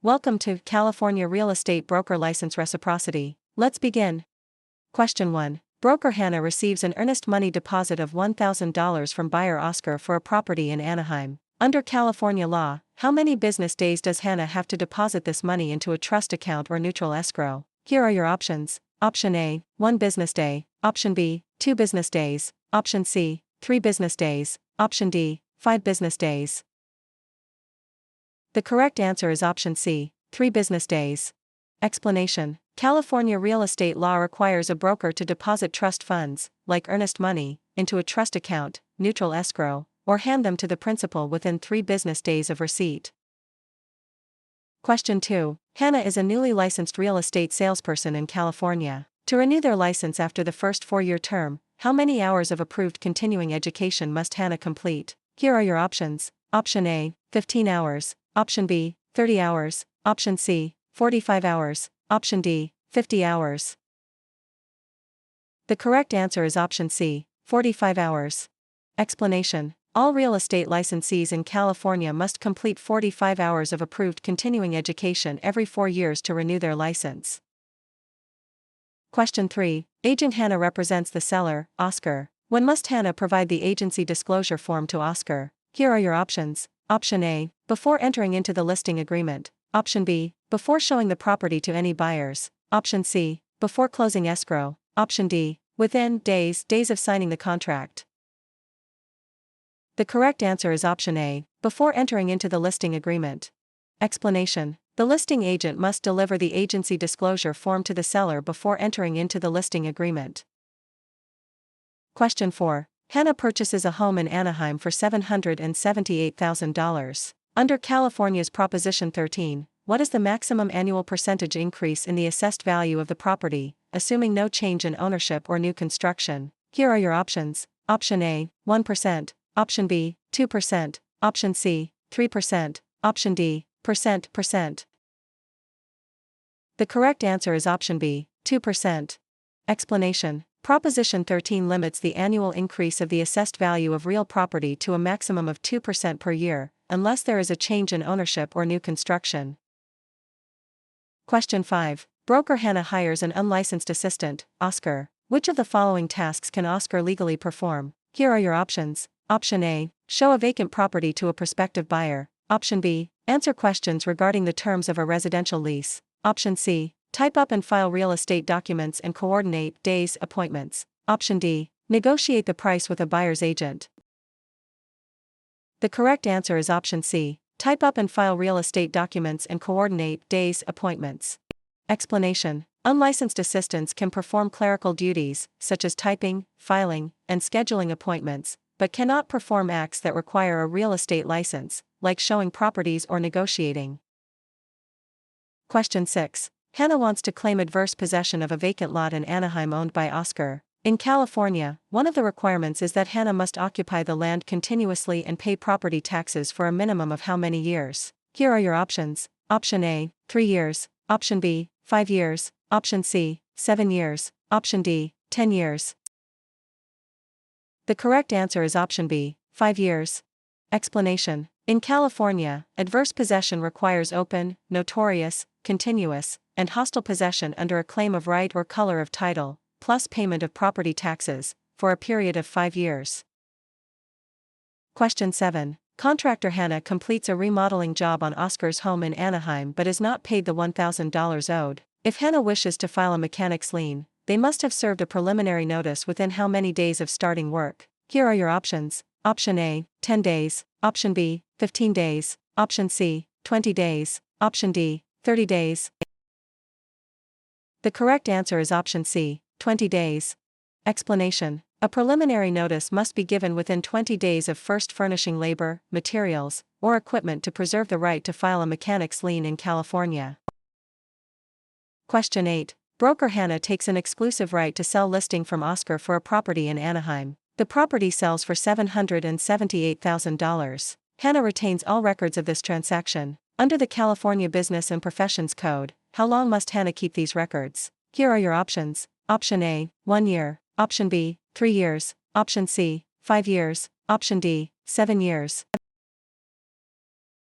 Welcome to California Real Estate Broker License Reciprocity. Let's begin. Question 1. Broker Hannah receives an earnest money deposit of $1,000 from buyer Oscar for a property in Anaheim. Under California law, how many business days does Hannah have to deposit this money into a trust account or neutral escrow? Here are your options. Option A, 1 business day. Option B, 2 business days. Option C, 3 business days. Option D, 5 business days. The correct answer is option C, 3 business days. Explanation. California real estate law requires a broker to deposit trust funds, like earnest money, into a trust account, neutral escrow, or hand them to the principal within 3 business days of receipt. Question 2. Hannah is a newly licensed real estate salesperson in California. To renew their license after the first 4-year term, how many hours of approved continuing education must Hannah complete? Here are your options. Option A, 15 hours. Option B, 30 hours. Option C, 45 hours. Option D, 50 hours. The correct answer is option C, 45 hours. Explanation. All real estate licensees in California must complete 45 hours of approved continuing education every 4 years to renew their license. Question 3. Agent Hannah represents the seller, Oscar. When must Hannah provide the agency disclosure form to Oscar? Here are your options. Option A, before entering into the listing agreement. Option B, before showing the property to any buyers. Option C, before closing escrow. Option D, within days of signing the contract. The correct answer is option A, before entering into the listing agreement. Explanation. The listing agent must deliver the agency disclosure form to the seller before entering into the listing agreement. Question 4. Hannah purchases a home in Anaheim for $778,000. Under California's Proposition 13, what is the maximum annual percentage increase in the assessed value of the property, assuming no change in ownership or new construction? Here are your options. Option A, 1%. Option B, 2%. Option C, 3%. Option D, percent. The correct answer is option B, 2%. Explanation. Proposition 13 limits the annual increase of the assessed value of real property to a maximum of 2% per year, unless there is a change in ownership or new construction. Question 5. Broker Hannah hires an unlicensed assistant, Oscar. Which of the following tasks can Oscar legally perform? Here are your options. Option A, show a vacant property to a prospective buyer. Option B, answer questions regarding the terms of a residential lease. Option C, type up and file real estate documents and coordinate days appointments. Option D, negotiate the price with a buyer's agent. The correct answer is option C, type up and file real estate documents and coordinate days appointments. Explanation. Unlicensed assistants can perform clerical duties, such as typing, filing, and scheduling appointments, but cannot perform acts that require a real estate license, like showing properties or negotiating. Question 6. Hannah wants to claim adverse possession of a vacant lot in Anaheim owned by Oscar. In California, one of the requirements is that Hannah must occupy the land continuously and pay property taxes for a minimum of how many years? Here are your options. Option A, 3 years. Option B, 5 years. Option C, 7 years. Option D, 10 years. The correct answer is option B, 5 years. Explanation. In California, adverse possession requires open, notorious, continuous, and hostile possession under a claim of right or color of title, plus payment of property taxes, for a period of 5 years. Question 7. Contractor Hannah completes a remodeling job on Oscar's home in Anaheim but is not paid the $1,000 owed. If Hannah wishes to file a mechanic's lien, they must have served a preliminary notice within how many days of starting work? Here are your options. Option A, 10 days. Option B, 15 days. Option C, 20 days. Option D, 30 days. The correct answer is option C, 20 days. Explanation. A preliminary notice must be given within 20 days of first furnishing labor, materials, or equipment to preserve the right to file a mechanic's lien in California. Question 8. Broker Hannah takes an exclusive right to sell listing from Oscar for a property in Anaheim. The property sells for $778,000. Hannah retains all records of this transaction. Under the California Business and Professions Code, how long must Hannah keep these records? Here are your options. Option A, 1 year. Option B, 3 years. Option C, 5 years. Option D, 7 years.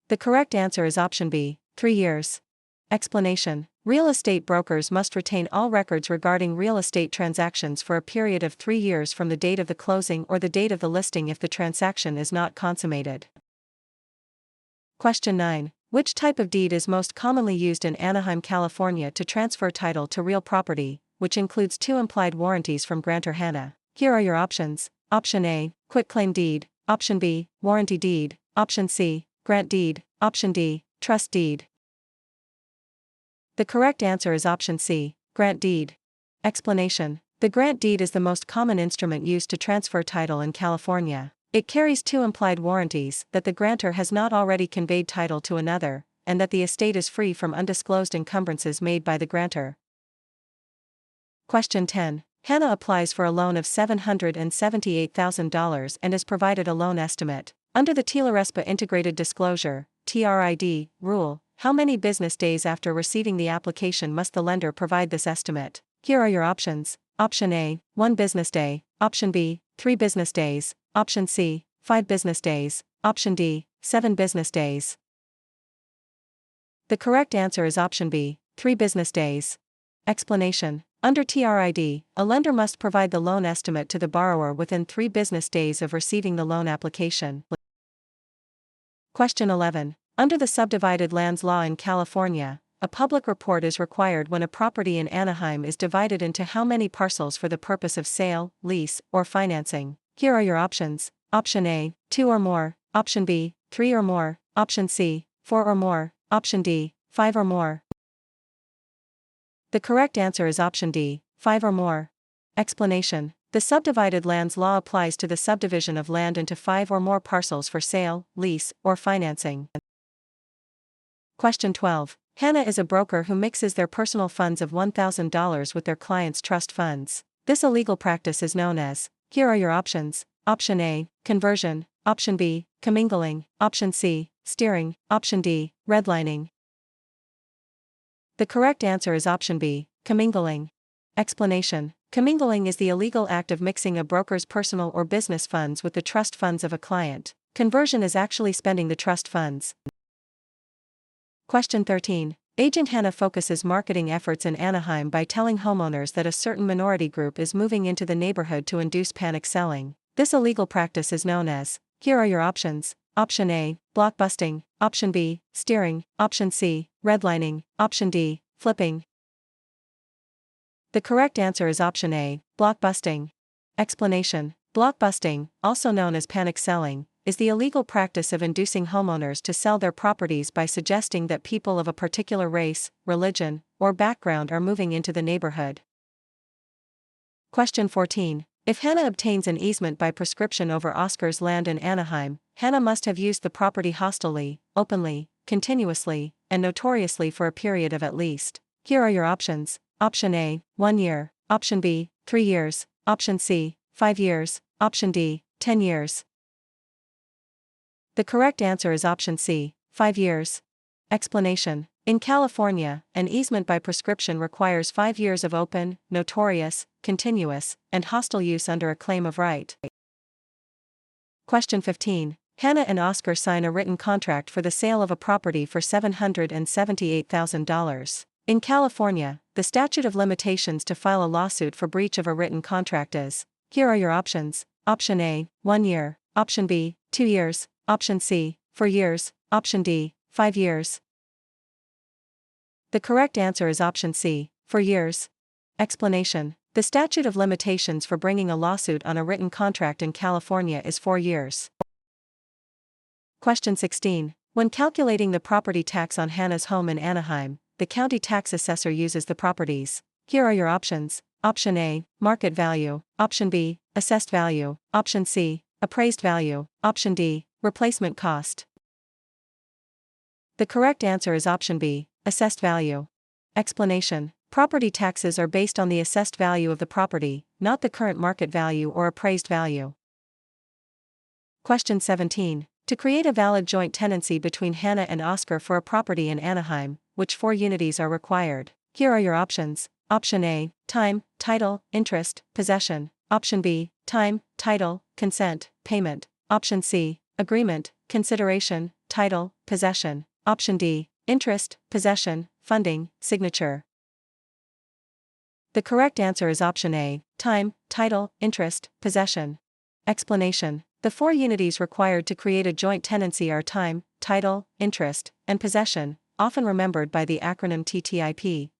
The correct answer is option B, 3 years. Explanation: real estate brokers must retain all records regarding real estate transactions for a period of 3 years from the date of the closing or the date of the listing if the transaction is not consummated. Question 9. Which type of deed is most commonly used in Anaheim, California to transfer title to real property, which includes 2 implied warranties from grantor Hannah? Here are your options. Option A, quitclaim deed. Option B, warranty deed. Option C, grant deed. Option D, trust deed. The correct answer is option C, grant deed. Explanation: the grant deed is the most common instrument used to transfer title in California. It carries 2 implied warranties that the grantor has not already conveyed title to another, and that the estate is free from undisclosed encumbrances made by the grantor. Question 10. Hannah applies for a loan of $778,000 and is provided a loan estimate. Under the TILA-RESPA Integrated Disclosure (TRID) rule, how many business days after receiving the application must the lender provide this estimate? Here are your options. Option A, 1 business day. Option B, 3 business days. Option C, 5 business days. Option D, 7 business days. The correct answer is option B, 3 business days. Explanation: under TRID, a lender must provide the loan estimate to the borrower within 3 business days of receiving the loan application. Question 11. Under the Subdivided Lands Law in California, a public report is required when a property in Anaheim is divided into how many parcels for the purpose of sale, lease, or financing. Here are your options. Option A, 2 or more. Option B, 3 or more. Option C, 4 or more. Option D, 5 or more. The correct answer is option D, 5 or more. Explanation: the Subdivided Lands Law applies to the subdivision of land into 5 or more parcels for sale, lease, or financing. Question 12. Hannah is a broker who mixes their personal funds of $1,000 with their clients' trust funds. This illegal practice is known as. Here are your options. Option A, conversion. Option B, commingling. Option C, steering. Option D, redlining. The correct answer is option B, commingling. Explanation: commingling is the illegal act of mixing a broker's personal or business funds with the trust funds of a client. Conversion is actually spending the trust funds. Question 13. Agent Hannah focuses marketing efforts in Anaheim by telling homeowners that a certain minority group is moving into the neighborhood to induce panic selling. This illegal practice is known as. Here are your options. Option A, blockbusting. Option B, steering. Option C, redlining. Option D, flipping. The correct answer is option A, blockbusting. Explanation: blockbusting, also known as panic selling, is the illegal practice of inducing homeowners to sell their properties by suggesting that people of a particular race, religion, or background are moving into the neighborhood. Question 14. If Hannah obtains an easement by prescription over Oscar's land in Anaheim, Hannah must have used the property hostilely, openly, continuously, and notoriously for a period of at least. Here are your options. Option A, 1 year. Option B, 3 years. Option C, 5 years. Option D, 10 years. The correct answer is option C, 5 years. Explanation: in California, an easement by prescription requires 5 years of open, notorious, continuous, and hostile use under a claim of right. Question 15. Hannah and Oscar sign a written contract for the sale of a property for $778,000. In California, the statute of limitations to file a lawsuit for breach of a written contract is. Here are your options. Option A, 1 year. Option B, 2 years. Option C, 4 years. Option D, 5 years. The correct answer is option C, 4 years. Explanation: the statute of limitations for bringing a lawsuit on a written contract in California is 4 years. Question 16. When calculating the property tax on Hannah's home in Anaheim, the county tax assessor uses the properties. Here are your options. Option A, market value. Option B, assessed value. Option C, appraised value. Option D, replacement cost. The correct answer is option B, assessed value. Explanation: property taxes are based on the assessed value of the property, not the current market value or appraised value. Question 17. To create a valid joint tenancy between Hannah and Oscar for a property in Anaheim, which 4 unities are required? Here are your options. Option A, time, title, interest, possession. Option B, time, title, consent, payment. Option C, agreement, consideration, title, possession. Option D, interest, possession, funding, signature. The correct answer is option A, time, title, interest, possession. Explanation. The four unities required to create a joint tenancy are time, title, interest, and possession, often remembered by the acronym TTIP.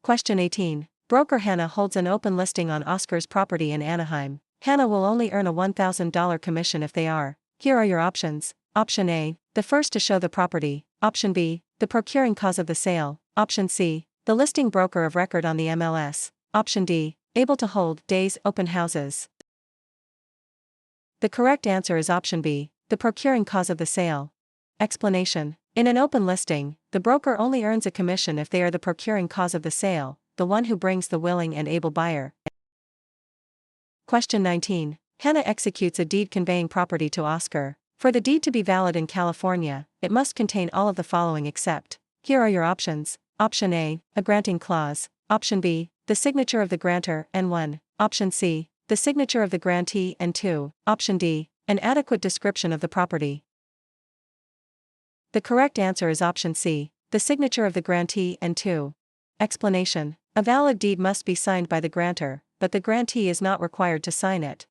Question 18. Broker Hannah holds an open listing on Oscar's property in Anaheim. Hannah will only earn a $1,000 commission if they are. Here are your options. Option A, the first to show the property. Option B, the procuring cause of the sale. Option C, the listing broker of record on the MLS. Option D, able to hold days open houses. The correct answer is option B, the procuring cause of the sale. Explanation. In an open listing, the broker only earns a commission if they are the procuring cause of the sale, the one who brings the willing and able buyer. Question 19. Hannah executes a deed conveying property to Oscar. For the deed to be valid in California, it must contain all of the following except. Here are your options. Option A, a granting clause. Option B, the signature of the grantor, and 1. Option C, the signature of the grantee, and 2. Option D, an adequate description of the property. The correct answer is option C, the signature of the grantee, and 2. Explanation. A valid deed must be signed by the grantor, but the grantee is not required to sign it.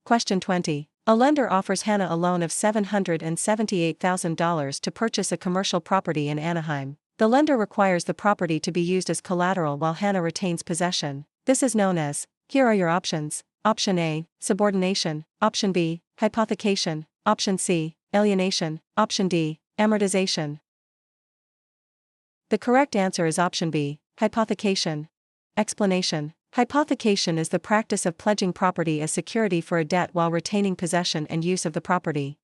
Question 20. A lender offers Hannah a loan of $778,000 to purchase a commercial property in Anaheim. The lender requires the property to be used as collateral while Hannah retains possession. This is known as. Here are your options. Option A, subordination. Option B, hypothecation. Option C, alienation. Option D, amortization. The correct answer is option B, hypothecation. Explanation. Hypothecation is the practice of pledging property as security for a debt while retaining possession and use of the property.